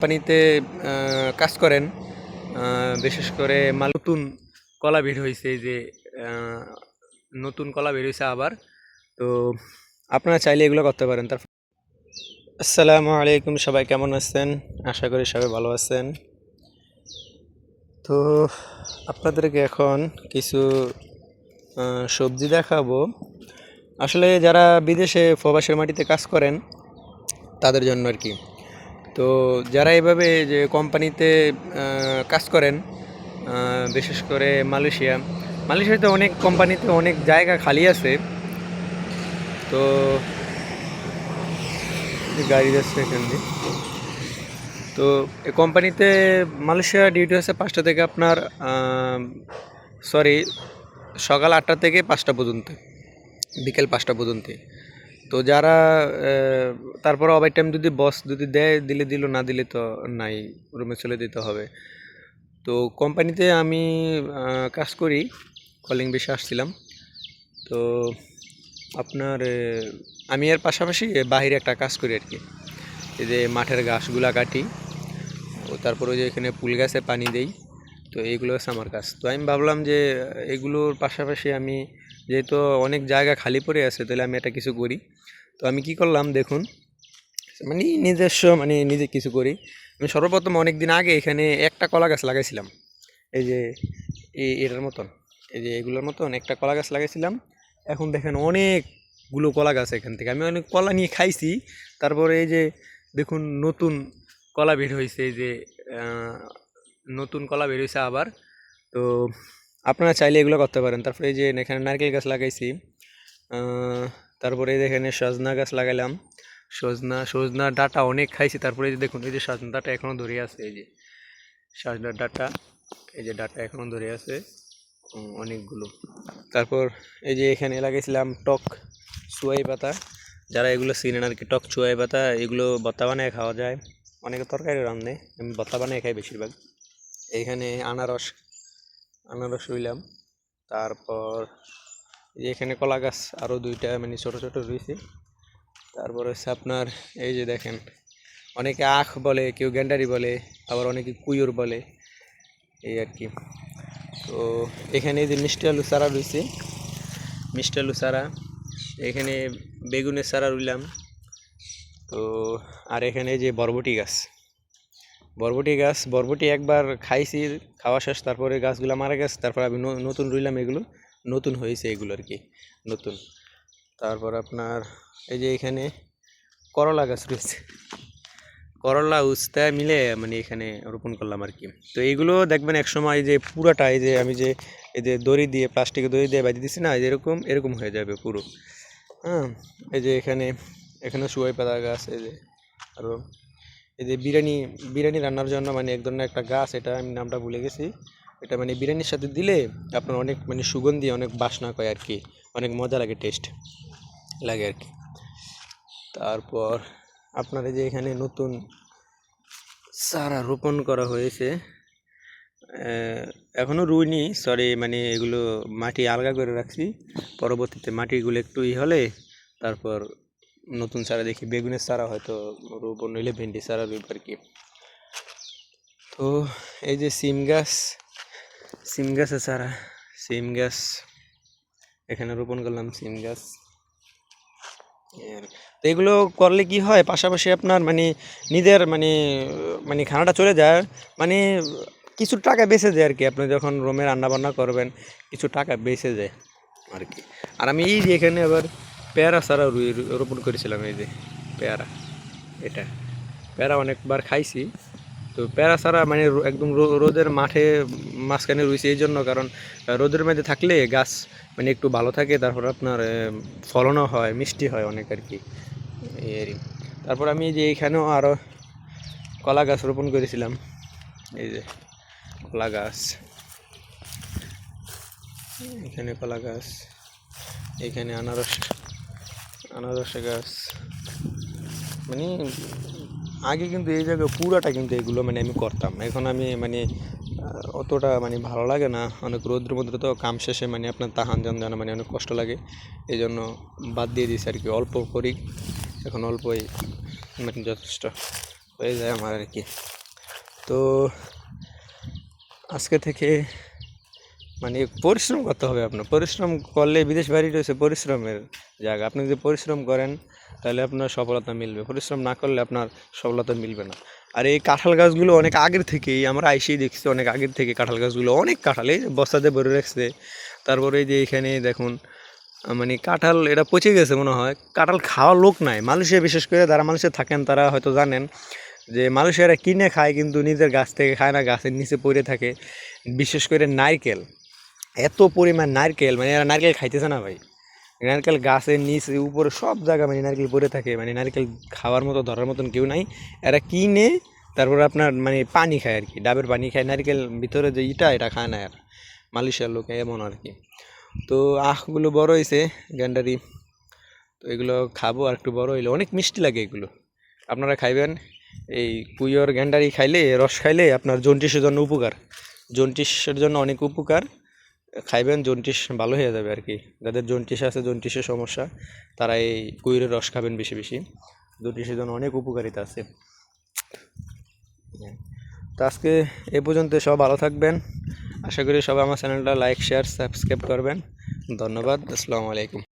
কোম্পানিতে কাজ করেন, বিশেষ করে নতুন কলা বের হয়েছে, এই যে আহ, নতুন কলা বের হয়েছে আবার। তো আপনারা চাইলে এগুলো করতে পারেন। আসসালামু আলাইকুম, সবাই কেমন আছেন? আশা করি সবাই ভালো আছেন। তো আপনাদেরকে এখন কিছু সবজি দেখাবো। আসলে যারা বিদেশে প্রবাসের মাটিতে কাজ করেন তাদের জন্য আর কি। তো যারা এভাবে যে কোম্পানিতে কাজ করেন, বিশেষ করে মালয়েশিয়াতে অনেক কোম্পানিতে অনেক জায়গা খালি আছে। তো গাড়ি যাচ্ছে এখান দিয়ে। তো এই কোম্পানিতে মালয়েশিয়া ডিউটি হচ্ছে 5টা থেকে আপনার সরি সকাল 8টা থেকে 5টা পর্যন্ত, বিকেল 5টা পর্যন্ত। তো যারা তারপর ওভার টাইম যদি বস যদি দেয় দিলে দিল, না দিলে তো নাই, রুমে চলে দিতে হবে। তো কোম্পানিতে আমি কাজ করি, কলিং বেশে আসছিলাম। তো আপনার আমি এর পাশাপাশি বাহিরে একটা কাজ করি আর কি। এই যে মাঠের ঘাসগুলা কাটি, ও তারপর ওই যে এখানে ফুল গাছে পানি দেই। তো এইগুলো হচ্ছে আমার কাজ। তো আমি ভাবলাম যে এগুলোর পাশাপাশি আমি, যেহেতু অনেক জায়গা খালি পড়ে আছে, তাহলে আমি এটা কিছু করি। তো আমি কি করলাম দেখুন, মানে নিজস্ব মানে নিজে কিছু করি। আমি সর্বপ্রথম অনেক দিন আগে এখানে একটা কলা গাছ লাগাইছিলাম, এই যে এটার মতন, এই যে এগুলোর মতন একটা কলা গাছ লাগাইছিলাম। এখন দেখেন অনেকগুলো কলা গাছ এখান থেকে আমি অনেক কলা নিয়ে খাইছি। তারপরে এই যে দেখুন নতুন কলা বের হয়েছে, এই যে আহ, নতুন কলা বের হয়েছে আবার। তো আপনারা চাইলে এগুলো করতে পারেন। তারপরে এই যে এখানে নারকেল গাছ লাগাইছি। আহ, তারপরে এই যে এখানে সজনা গাছ লাগাইলাম। সজনা ডাটা অনেক খাইছি। তারপরে এই যে দেখুন, এই যে সজনা ডাটা এখনো ধরে আছে, এই যে সজনার ডাটা, এই যে ডাটা এখনো ধরে আছে অনেকগুলো। তারপর এই যে এখানে লাগাইছিলাম টক চুয়াই পাতা। যারা এগুলো চিনেন আর কি, টক চুয়াই পাতা, এগুলো ভর্তা বানিয়ে খাওয়া যায়, অনেকে তরকারি রান্ধে, আমি ভর্তা বানিয়ে খাই বেশিরভাগ। এইখানে আনারস আনারস রইলাম। তারপর এই যে এখানে কলা গাছ আরও 2টা মানে ছোটো ছোটো রয়েছে। তারপর হচ্ছে আপনার এই যে দেখেন, অনেকে আখ বলে, কেউ গ্যান্ডারি বলে, আবার অনেকে কুইর বলে, এই আর কি। তো এখানে এই যে মিষ্টি আলু চারা রয়েছে, মিষ্টি আলু চারা, এখানে বেগুনের চারা রইলাম। তো আর এখানে যে বরবটি একবার খাইছি, খাওয়া শেষ, তারপরে গাছগুলো মারা গেছে, তারপর আমি নতুন রইলাম, এগুলো নতুন হয়েছে এগুলো আর কি, নতুন। তারপর আপনার এই যে এখানে করলা গাছ রয়েছে, করলা উস্তা মিলে মানে এখানে রোপণ করলাম আর কি। তো এইগুলো দেখবেন এক সময় যে পুরাটা, এই যে আমি যে এই যে দড়ি দিয়ে, প্লাস্টিকের দড়ি দিয়ে বাঁধি দিচ্ছি না, এরকম এরকম হয়ে যাবে পুরো। হ্যাঁ, এই যে এখানে সুয়াই পাতা গাছ, এই যে আরও এই যে বিরিয়ানি রান্নার জন্য মানে এক ধরনের একটা গাছ, এটা আমি নামটা ভুলে গেছি। এটা মানে বিরিয়ানির সাথে দিলে আপনার অনেক মানে সুগন্ধি, অনেক বাসনা করে আর কি, অনেক মজা লাগে, টেস্ট লাগে আর কি। তারপর আপনার এই যে এখানে নতুন চারা রোপণ করা হয়েছে, এখনও রুইনি, সরি, মানে এগুলো মাটি আলগা করে রাখছি। পরবর্তীতে মাটিগুলো একটু হলে তারপর নতুন চারা দেখি, বেগুনের চারা হয়তো রোপণ হইলে ভেন্ডি চারা রোপ আর কি। তো এই যে সিম গাছের চারা, সিম গাছ এখানে রোপণ করলাম, সিম গাছ। তো এগুলো করলে কি হয়, পাশাপাশি আপনার মানে নিজের মানে মানে খানাটা চলে যায়, মানে কিছু টাকা বেঁচে যায় আর কি। আপনি যখন রুমে রান্না বান্না করবেন, কিছু টাকা বেঁচে যায় আর কি। আর আমি এই যে এখানে আবার পেয়ারা চারা রোপণ করেছিলাম, এই যে পেয়ারা, এটা পেয়ারা অনেকবার খাইছি। তো পেয়ারা ছাড়া মানে একদম রোদের মাঠে মাঝখানে রয়েছে এই জন্য, কারণ রোদের মধ্যে থাকলে গাছ মানে একটু ভালো থাকে, তারপর আপনার ফলনও হয়, মিষ্টি হয় অনেক আর কি, এরই। তারপর আমি যে এইখানেও আরও কলা গাছ রোপণ করেছিলাম, এই যে কলা গাছ, এখানে কলা গাছ, এখানে আনারস গাছ। মানে আগে কিন্তু এই জায়গায় পুরাটা কিন্তু এগুলো মানে আমি করতাম, এখন আমি মানে অতটা মানে ভালো লাগে না, অনেক রৌদ্র মধ্যে তো কাম শেষে মানে আপনার তাহান জানা মানে অনেক কষ্ট লাগে, এই জন্য বাদ দিয়ে দিয়েছি আর কি, অল্প করি এখন, অল্পই মানে যথেষ্ট হয়ে যায় আমার আর কি। তো আজকে থেকে মানে পরিশ্রম করতে হবে, আপনার পরিশ্রম করলে বিদেশ বাড়ি রয়েছে পরিশ্রমের জায়গা। আপনি যদি পরিশ্রম করেন তাহলে আপনার সফলতা মিলবে, পরিশ্রম না করলে আপনার সফলতা মিলবে না। আর এই কাঁঠাল গাছগুলো অনেক আগের থেকেই আমরা আইসেই দেখছি, অনেক আগের থেকে কাঁঠাল গাছগুলো অনেক কাঁঠাল এই বস্তাতে ভরে রাখছে। তারপরে এই যে এখানে দেখুন মানে কাঁঠাল এটা পচে গেছে মনে হয়, কাঁঠাল খাওয়ার লোক নাই মালয়েশিয়া। বিশেষ করে যারা মালয়েশিয়া থাকেন তারা হয়তো জানেন যে মালয়েশিয়ারা কিনে খায় কিন্তু নিজের গাছ থেকে খায় না, গাছের নিচে পড়ে থাকে। বিশেষ করে নারকেল, এত পরিমাণ নারকেল, মানে এরা নারকেল খাইতেছে না ভাই। নারকেল গাছের নিচে উপরে সব জায়গা মানে নারকেল পড়ে থাকে, মানে নারকেল খাওয়ার মতো ধরার মতন কেউ নাই। এরা কিনে তারপর আপনার মানে পানি খায় আর কি, ডাবের পানি খায়, নারকেল ভিতরে যে এটা খায় না আর মালয়েশিয়ার লোক এমন আর কি। তো আখগুলো বড় হয়েছে গ্যান্ডারি, তো এগুলো খাবো আর একটু বড় হইলে। অনেক মিষ্টি লাগে এগুলো, আপনারা খাইবেন। এই কুইয়র গ্যান্ডারি খাইলে, রস খাইলে আপনার জন্ডিসের জন্য উপকার, জন্ডিসের জন্য অনেক উপকার। খাইবেন, জন্ডিস ভালো হয়ে যাবে আর কি। যাদের জন্ডিস আছে, জন্ডিসের সমস্যা, তারা এই কুইরের রস খাবেন বেশি বেশি, জন্ডিসের জন্য অনেক উপকারিতা আছে। তো আজকে এ পর্যন্ত, সব ভালো থাকবেন। আশা করি সবাই আমার চ্যানেলটা লাইক শেয়ার সাবস্ক্রাইব করবেন। ধন্যবাদ, আসসালামু আলাইকুম।